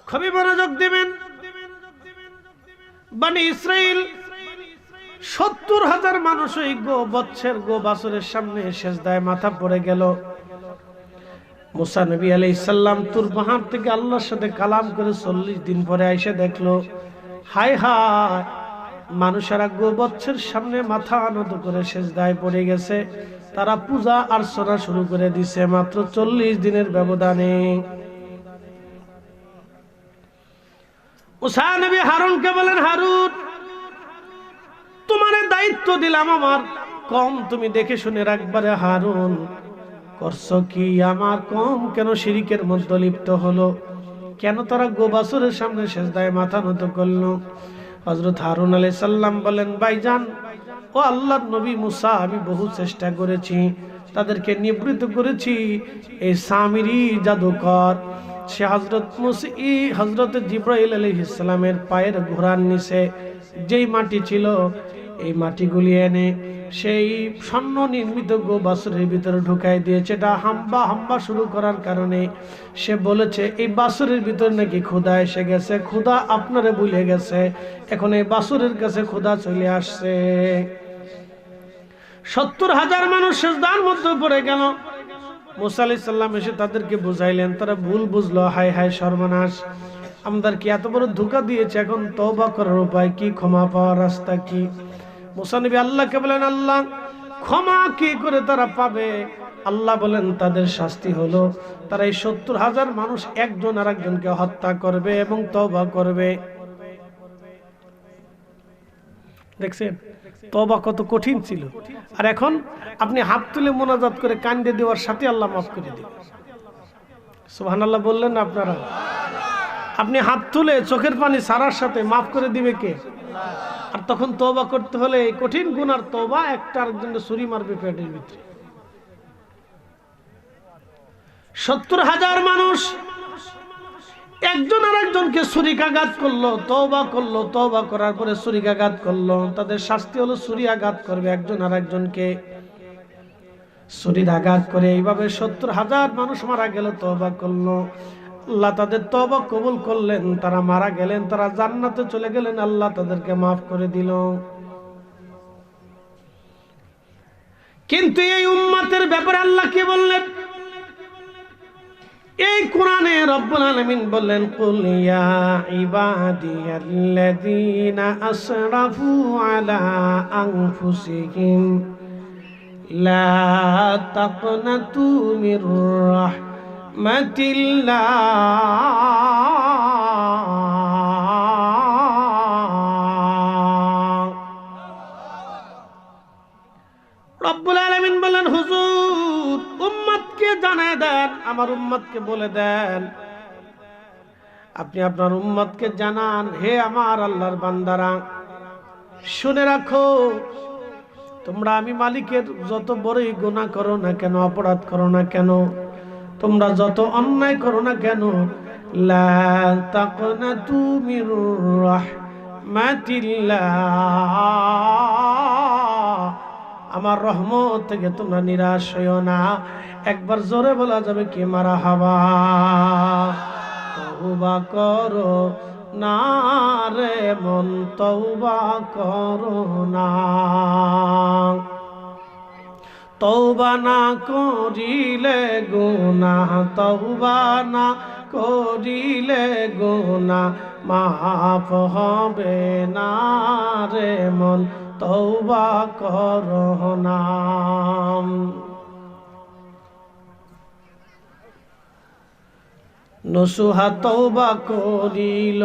খুবই মনোযোগ দিবেন। বনি ইসরাইল ৭০,০০০ মানুষ ওই গো বাছুরের সামনে সেজদায় মাথা পড়ে গেল। মুসা নবী আলাইহিস সালাম তুর পাহাড় থেকে আল্লাহর সাথে কালাম করে ৪০ দিন পরে এসে দেখলো, হায় হায়, মানুষেরা গো বাছুরের সামনে মাথা নত করে সেজদায় পড়ে গেছে। তারা পূজা অর্চনা শুরু করে দিছে মাত্র ৪০ দিনের ব্যবধানে। মুসা নবী হারুনকে বলেন, হারুন, তোমার দায়িত্ব দিলাম আমার কম, তুমি দেখে শুনে রাখবারে। হারুন, করছো কি? আমার কম কেন শিরকের মধ্যে লিপ্ত হলো? কেন তারা গোবাছুরের সামনে সেজদায় মাথা নত করলো? হযরত হারুন আলাইহিস সালাম বলেন, ভাইজান, ও আল্লাহর নবী মুসা, আমি বহু চেষ্টা করেছি, তাদেরকে নিবৃত্ত করেছি। এই সামিরি জাদুকর, সে হযরত জিবরাইল আলাইহিস সালামের পায়ের ঘোড়ার নিচে যেই মাটি ছিল, এই মাটিগুলি এনে সেই স্বর্ণ নির্মিত বাছুরের ভিতরে ঢুকাই দিয়েছে। এটা হাম্বা হাম্বা শুরু করার কারণে সে বলেছে, এই বাছুরের ভিতরে নাকি ক্ষুধা এসে গেছে, ক্ষুধা আপনারে ভুলে গেছে, এখন এই বাছুরের কাছে ক্ষুধা চলে আসছে। ৭০,০০০ মানুষ সেজদার মধ্যে পড়ে গেল। মুসা আলাইহিস সালাম এসে তাদেরকে বুঝাইলেন, তারা ভুল বুঝলো। হায় হায় সর্বনাশ, আমাদেরকে এত বড় ধোঁকা দিয়েছে, এখন তওবা করার উপায় কি? ক্ষমা পাওয়ার রাস্তা কি? মুসা নবী আল্লাহকে বলেন, আল্লাহ, ক্ষমা কি করে তারা পাবে? আল্লাহ বলেন, তাদের শাস্তি হলো তারা এই ৭০,০০০ মানুষ একজন আর একজনকে হত্যা করবে এবং তওবা করবে। দেখছেন তওবা কত কঠিন ছিল। আর এখন আপনি হাত তুলে মোনাজাত করে কান্দে দেওয়ার সাথে আল্লাহ মাফ করে দিবেন। সুবহানাল্লাহ বললেন না আপনারা? আপনি হাত তুলে চোখের পানি সারার সাথে মাফ করে দিবে কে? আর তখন তওবা করতে হলে এই কঠিন গুনার তওবা, একটা আরেকজনকে ছুরি মারবে পেটের ভিতরে। ৭০,০০০ মানুষ একজন আর একজনকে ছুরিকাঘাত করলো, তওবা করলো, তওবা করার পরে ছুরিকাঘাত করলো। তাদের শাস্তি হলো ছুরিকাঘাত করবে একজন আর একজনকে, ছুরির আঘাত করে। এইভাবে ৭০,০০০ মানুষ মারা গেল, তওবা করলো। আল্লাহ তাদের তওবা কবুল করলেন, তারা মারা গেলেন, তারা জান্নাতে চলে গেলেন, আল্লাহ তাদেরকে মাফ করে দিল। কিন্তু এই উম্মতের ব্যাপারে আল্লাহ কি বললেন? এই কোরআনে রব্বুল আলামিন বললেন, কুল ইয়া ইবাদিয়াল্লাযীনা আসরাফু আলা আনফুসিহিম লা তাকনাতু মির রাহমাতিল্লাহ রব্বুল আলামিন বলেন, হুজুর, উম্মতকে জানায় দেন, আমার উম্মতকে বলে দেন, আপনি আপনার উম্মতকে জানান, হে আমার আল্লাহর বান্দারা, শুনে রাখো, তোমরা আমি মালিকের যত বড়ই গুনাহ করো না কেন, অপরাধ করো না কেন, তোমরা যত অন্যায় করো না কেন, লা তাকনাতু মির রাহমাতিল্লাহ, আমার রহমত থেকে তোমরা নিরাশ হইও না। একবার জোরে বলা যাবে কি? মারহাবা। তওবা করো না রে মন, তওবা করো না। তওবা না করিলে গুনাহ, তওবা না করিলে গুনাহ মাফ হবে না রে মন, তওবা করো না। নসুহা তওবা করিল,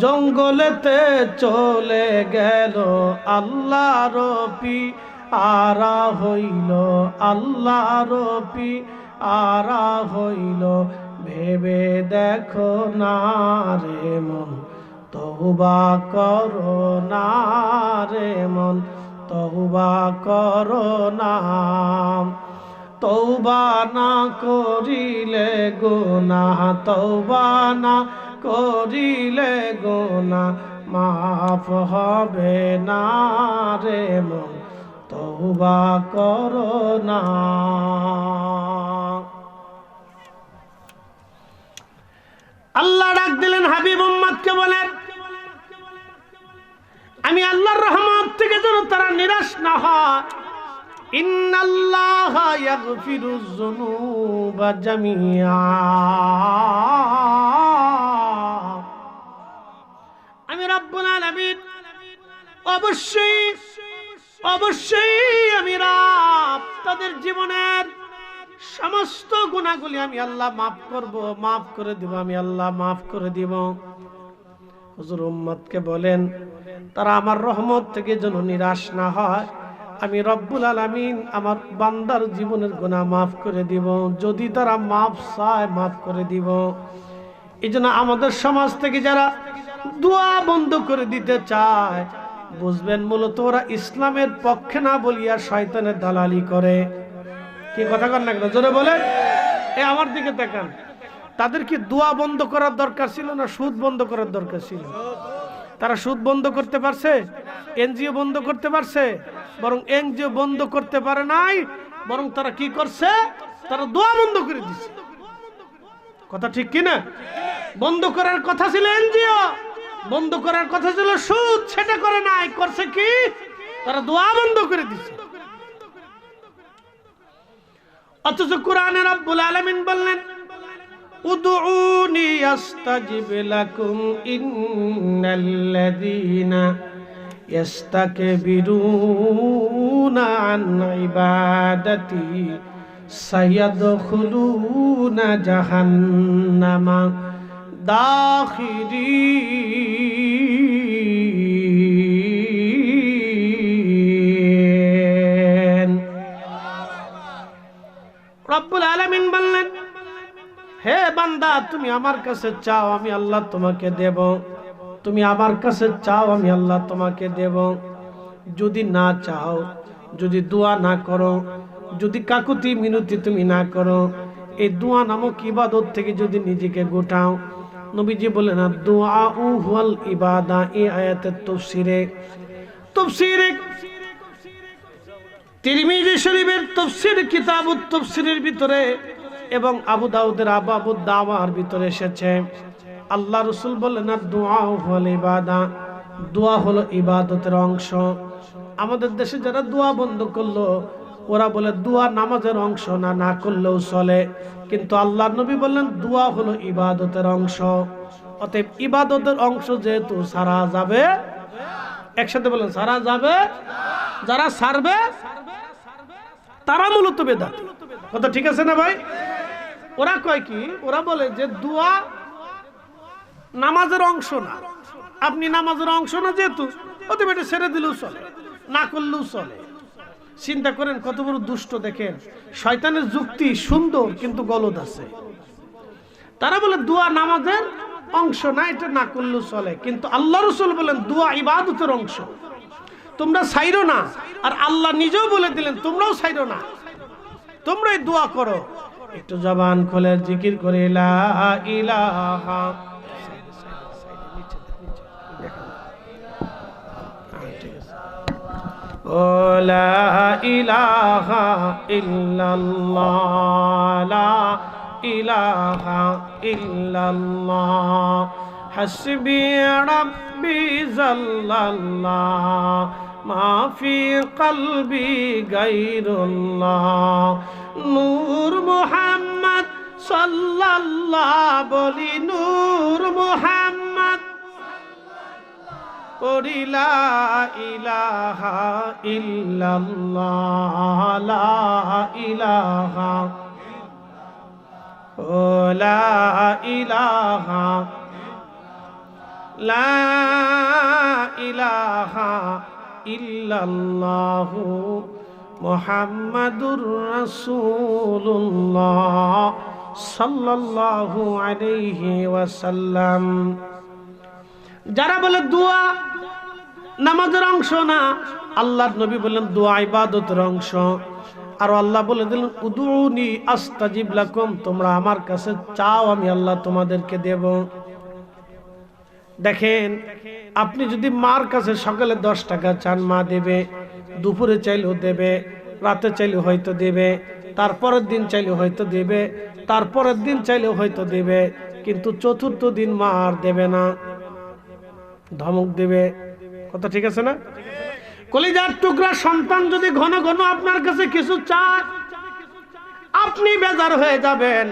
জঙ্গলেতে চলে গেল, আল্লাহর পিয়ারা হইল, আল্লাহর পিয়ারা হইল, ভেবে দেখো না রে মন, তওবা করো না রে মন, তওবা করো না। তওবা না করিলে গুনাহ, তওবা না করিলে গুনাহ মাফ হবে না রে মন, তওবা করো না। আল্লাহ ডাক দিলেন হাবিব উম্মতকে বলেন, আমি আল্লাহর রহমত থেকে যেন তারা নিরাশ না হয়। ইন্নাল্লাহা ইয়াগফিরুয যুনুবা জামিআ, আমি রব্বুল আলামিন অবশ্যই আমি রব তাদের জীবনের সমস্ত গুনাহগুলি আমি আল্লাহ মাফ করব, মাফ করে দিব, আমি আল্লাহ মাফ করে দিব। হুজুর উম্মতকে বলেন তারা আমার রহমত থেকে যেন নিরাশ না হয়। আমি রব্বুল আলামিন আমার বান্দার জীবনের গুনাহ মাফ করে দিব, যদি তারা মাফ চায় মাফ করে দিব। এই জন্য আমাদের সমাজ থেকে যারা দোয়া বন্ধ করে দিতে চায়, বুঝবেন মূলত ওরা ইসলামের পক্ষে না বলিয়া শয়তানের দালালি করে। কি কথা কন না কেন, জোরে বলেন। আমার দিকে তাকান, তাদের কি দোয়া বন্ধ করার দরকার ছিল না সুদ বন্ধ করার দরকার ছিল? তারা সুদ বন্ধ করতে পারছে? এনজিও বন্ধ করতে পারছে? বরং এনজিও বন্ধ করতে পারে নাই, বরং তারা কি করছে? তারা দোয়া বন্ধ করে দিচ্ছে। কথা ঠিক কি না? বন্ধ করার কথা ছিল এনজিও, বন্ধ করার কথা ছিল সুদ, সেটা করে নাই, করছে কি? তারা দোয়া বন্ধ করে দিচ্ছে। অথচ কোরআনে রব্বুল আলামিন বললেন, উদউনি আস্তাজিব লাকুম ইন্নাল্লাযীনা ইয়াস্তাকবিরুনা আন ইবাদাতি সায়াদখুলুনা জাহান্নামা দাখিরিন। রব্বুল আলামিন বললেন, হে বান্দা তুমি আমার কাছে চাও, আমি আল্লাহ তোমাকে দেব। তুমি আমার কাছে চাও, আমি আল্লাহ তোমাকে দেব। যদি না চাও, যদি দোয়া না করো, যদি কাকুতি মিনতি তুমি না করো, এই দোয়া নামক ইবাদত থেকে যদি নিজেকে গোটাও, নবীজি বলেন দুআ হুয়াল ইবাদা। এই আয়াতের তাফসীরে তিরমিজি শরীফের তাফসীর কিতাবুত তাফসীরের ভিতরে এবং আবু দাউদের আবাবুদ দাওয়ার ভিতরে এসেছে, আল্লাহ রাসূল বলেন দুআ হুয়াল ইবাদা, দোয়া হলো ইবাদতের অংশ। আমাদের দেশে যারা দোয়া বন্ধ করলো, ওরা বলে দোয়া নামাজের অংশ না, না করলেও চলে। কিন্তু আল্লাহর নবী বললেন দোয়া হলো ইবাদতের অংশ। অতএব ইবাদতের অংশ যেহেতু সারা যাবে, একসাথে বলেন সারা যাবে, যারা সারবে তারা মূলত বেদাতি। কথা ঠিক আছে না ভাই? ওরা কয় কি, ওরা বলে যে দোয়া নামাজের অংশ না, আপনি নামাজের অংশ না যেহেতু, অতএব এটা ছেড়ে দিলেও চলে, না করলেও চলে। চিন্তা করেন কত বড় দুষ্ট। দেখেন শয়তানের যুক্তি সুন্দর কিন্তু গলদ আছে। তারা বলে দোয়া নামাজের অংশ না, এটা না করলেও চলে। কিন্তু আল্লাহ রাসূল বলেন দোয়া ইবাদতের অংশ, তোমরা ছাইরো না। আর আল্লাহ নিজেও বলে দিলেন তোমরাও ছাইরো না, তোমরাই দোয়া করো। একটু জবান খুলে জিকির করে লা ইলাহা, ও লা ইলাহা ইল্লাল্লাহ, লা ইলাহা ইল্লাল্লাহ, হাসবি রাব্বি জাল্লাল্লাহ, মা ফি কলবি গায়রুল্লাহ, নূর মুহাম্মদ সাল্লাল্লাহ, বলি নূর মুহাম্মদ, পড়ি লা ইলাহা ইল্লাল্লাহ, লা ইলাহা, ও লা ইলাহা, লা ইলাহা ইল্লাল্লাহু মুহাম্মাদুর রাসূলুল্লাহ সাল্লাল্লাহু আলাইহি ওয়াসাল্লাম। যারা বলে দোয়া নামাজের অংশ না, আল্লাহর নবী বললেন দোয়া ইবাদতের অংশ। আর আল্লাহ বলে দিলেন উদউনি আস্তাজিব লাকুম, তোমরা আমার কাছে চাও, আমি আল্লাহ তোমাদেরকে দেব। দেখেন, আপনি যদি মার কাছে সকালে 10 টাকা চান, মা দেবে, দুপুরে চাইলেও দেবে, রাতে চাইলেও হয়তো দেবে, তারপরের দিন চাইলেও হয়তো দেবে, তারপরের দিন চাইলেও হয়তো দেবে, কিন্তু চতুর্থ দিন মা আর দেবে না, ধমক দেবে। কথা ঠিক আছে না? কলিজার টুকরা সন্তান যদি ঘন ঘন আপনার কাছে কিছু চায়, আপনি বেজার হয়ে যাবেন,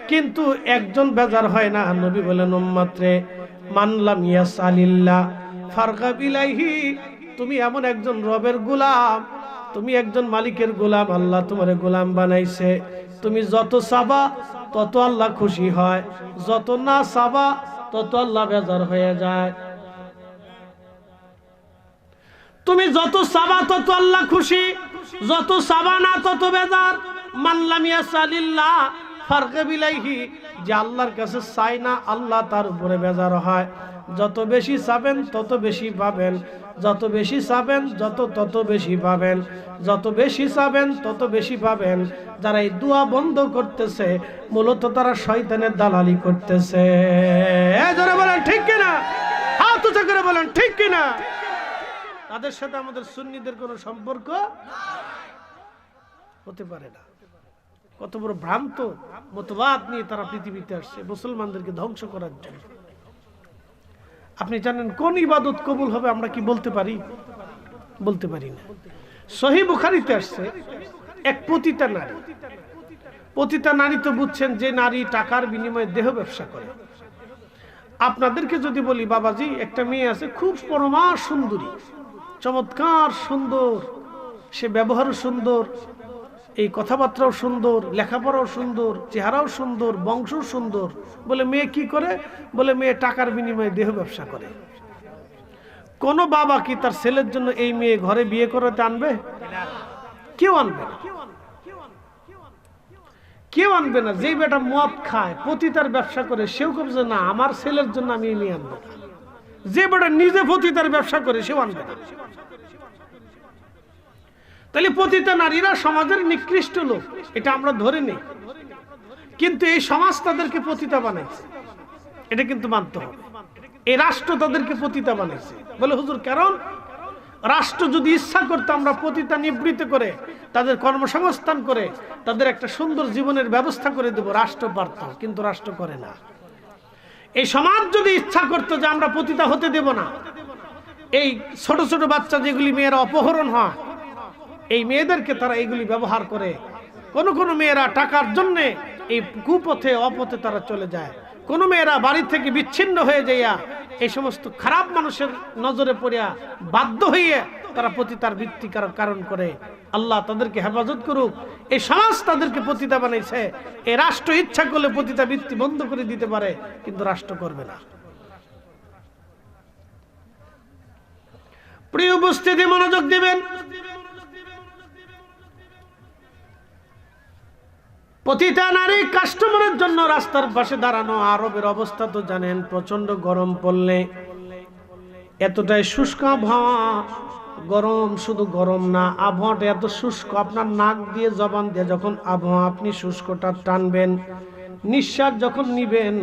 কিন্তু একজন বেজার হয় না। নবী বলেন, উম্মতরে মানলাম ইয়াসালিল্লাহ ফারগাব ইলাইহি, তুমি এমন একজন রবের গোলাম, তুমি একজন মালিকের গোলাম, আল্লাহ তোমার গোলাম বানাইছে, তুমি যত চাবা তত আল্লাহ খুশি হয়, যত না চাবা তত আল্লাহ বেজার হয়ে যায়। তুমি যত চাবা তত আল্লাহ খুশি, যত চাবা না তত বেজার। মানলাম ইয়াসালিল্লাহ ফারগাব ইলাইহি, যে আল্লাহর কাছে চাই না আল্লাহ তার উপরে বেজার হয়। যত বেশি চাবেন তত বেশি পাবেন, যত বেশি চাবেন তত বেশি পাবেন, যত বেশি চাবেন তত বেশি পাবেন। যারা এই দোয়া বন্ধ করতেছে, মূলত তারা শয়তানের দালালি করতেছে। যারা বলেন ঠিক কিনা, হাত উঁচু করে বলেন ঠিক কিনা। তাদের সাথে আমাদের সুন্নিদের কোনো সম্পর্ক হতে পারে না। কত বড় ভ্রান্ত মতবাদ নিয়ে তারা পৃথিবীতে আসছে মুসলমানদেরকে ধ্বংস করার জন্য। আপনি জানেন কোন ইবাদত কবুল হবে আমরা কি বলতে পারি? বলতে পারি না। সহিহ বুখারীতে আসছে, এক পতিতা নারী, পতিতা নারী তো বুঝছেন, যে নারী টাকার বিনিময়ে দেহ ব্যবসা করে। আপনাদেরকে যদি বলি, বাবাজি একটা মেয়ে আছে খুব পরমা সুন্দরী, চমৎকার সুন্দর, সে ব্যবহারও সুন্দর, এই কথাবার্তাও সুন্দর, লেখাপড়াও সুন্দর, চেহারাও সুন্দর, বংশও সুন্দর, বলে মেয়ে কি করে? বলে মেয়ে টাকার বিনিময়ে দেহ ব্যবসা করে। কোন বাবা কি তার ছেলের জন্য এই মেয়ে ঘরে বিয়ে করাতে আনবে? কেউ আনবে না, কেউ আনবে না। যেই বেটা মদ খায়, পতিতার ব্যবসা করে, সেও কবে না আমার ছেলের জন্য আমি এই মেয়ে আনবো না। যে বেটা নিজে পতিতার ব্যবসা করে, সেও আনবে না। তাহলে পতিতা নারীরা সমাজের নিকৃষ্ট লোক, এটা আমরা ধরে নেই, কিন্তু এই সমাজ তাদেরকে পতিতা বানাইছে, এটা কিন্তু মানতে হবে। এই রাষ্ট্র তাদেরকে পতিতা বানাইছে। বলে হুজুর কারণ রাষ্ট্র যদি ইচ্ছা করতে আমরা পতিতা নিবৃত্ত করে, তাদের কর্মসংস্থান করে, তাদের একটা সুন্দর জীবনের ব্যবস্থা করে দেব, রাষ্ট্র পারত, কিন্তু রাষ্ট্র করে না। এই সমাজ যদি ইচ্ছা করতো যে আমরা পতিতা হতে দেব না, এই ছোট ছোট বাচ্চা যেগুলি মেয়েরা অপহরণ হয়, এই মেয়েদেরকে তারা এইগুলি ব্যবহার করে। কোন কোন মেয়েরা টাকার জন্য এই কুপথে অপথে তারা চলে যায়, কোন মেয়েরা বাড়ি থেকে বিচ্ছিন্ন হয়ে যাইয়া এই সমস্ত খারাপ মানুষের নজরে পড়িয়া বাধ্য হইয়া তারা পতিতার বৃত্তি কারণ করে। আল্লাহ তাদেরকে হেফাজত করুক। এই সমাজ তাদেরকে পতিতা বানাইছে। এই রাষ্ট্র ইচ্ছা করলে পতিতা বৃত্তি বন্ধ করে দিতে পারে, কিন্তু রাষ্ট্র করবে না। প্রিয় উপস্থিতি, মনোযোগ দিবেন। পতিতা নারী কাস্টমারের জন্য রাস্তার পাশে দাঁড়ানো। আরবের অবস্থা তো জানেন, প্রচন্ড গরম পড়লে এতটাই শুষ্ক আবহাওয়া, গরম শুধু গরম না, আবহাওয়াটা এত শুষ্ক, আপনার নাক দিয়ে জবান দিয়ে যখন আবহাওয়া আপনি শুষ্কটা টানবেন, নিঃশ্বাস যখন নিবেন,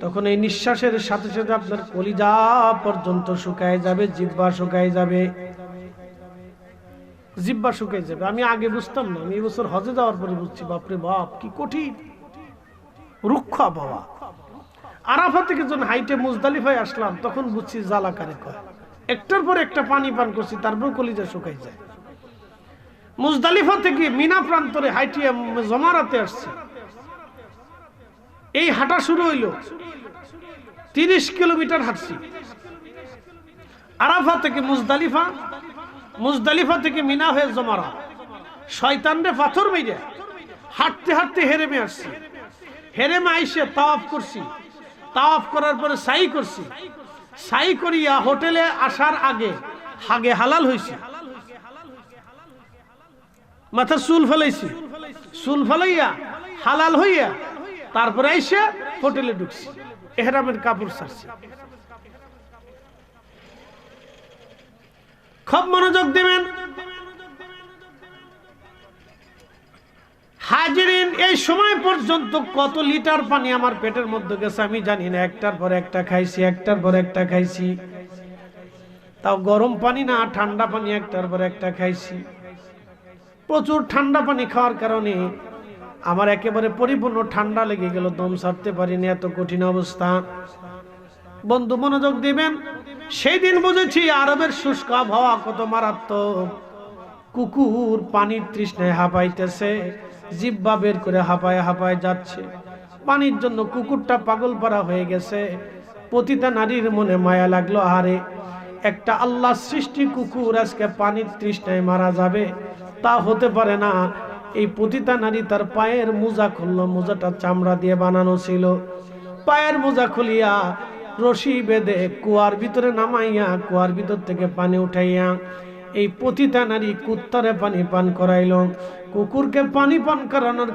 তখন এই নিঃশ্বাসের সাথে সাথে আপনার কলিজা পর্যন্ত শুকায় যাবে, জিহ্বা শুকায় যাবে, জিহ্বা শুকায় যাবে। আমি আগে বুঝতাম না, আমি এবছর হজে যাওয়ার পরে বুঝছি, বাপরে বাপ কি কঠিন রুক্ষ আবহাওয়া। আরাফা থেকে যখন হাইটে মুজদালিফায় আসলাম, তখন বুঝছি জ্বালাকারে কয়। একটার পর একটা পানি পান করছি, তারপর কলিজা শুকাই যায়। মুজদালিফা থেকে মিনা প্রান্তরে হাইটিয়া জমারাতে আসছি, এই হাঁটা শুরু হইল, 30 কিলোমিটার হাঁটছি। আরাফা থেকে মুজদালিফা, মুজদালিফা থেকে মিনা হয়ে জমারা, শয়তানরে পাথর মেরে হাঁটতে হাঁটতে হেরেমে আসছি। হেরেমে আইসে তাওয়াফ করছি, তাওয়াফ করার পরে সাই করছি, সাই করিয়া হোটেলে আসার আগে হাগে হালাল হয়েছি, মাথা চুল ফেলাইছি, চুল ফেলাইয়া হালাল হইয়া তারপরে আইসে হোটেলে ঢুকছি, এহরামের কাপড় ছাড়ছি। খুব মনোযোগ দিবেন। হাজিরিন, এই সময় পর্যন্ত কত লিটার পানি আমার পেটের মধ্যে গেছে আমি জানি না। একটার পর একটা খাইছি, একটার পর একটা খাইছি, তাও গরম পানি না, ঠান্ডা পানি একটার পর একটা খাইছি। প্রচুর ঠান্ডা পানি খাওয়ার কারণে আমার একেবারে পরিপূর্ণ ঠান্ডা লেগে গেল, দম ছাড়তে পারিনি, এত কঠিন অবস্থা। বন্ধু মনোযোগ দিবেন, সেই দিন বুঝেছি আরবের শুষ্ক আবহাওয়া কত মারাত্মক। কুকুর পানির তৃষ্ণায় হাঁপাইতেছে, জিহ্বা বের করে হাঁপায় হাঁপায় যাচ্ছে। পানির জন্য কুকুরটা পাগল পারা হয়ে গেছে। পতিতা নারীর মনে মায়া লাগলো, আরে একটা আল্লাহ সৃষ্টি কুকুর আজকে পানির তৃষ্ণায় মারা যাবে, তা হতে পারে না। এই পতিতা নারী তার পায়ের মোজা খুললো, মোজাটা চামড়া দিয়ে বানানো ছিল। পায়ের মোজা খুলিয়া রশি বেঁধে কুয়ার ভিতরে নামাইয়া কুয়ার ভিতর থেকে পানি উঠাইয়া এই পতিতা নারী কুত্তারে পানি পান করাইল। কুকুরকে পানি পান করানোর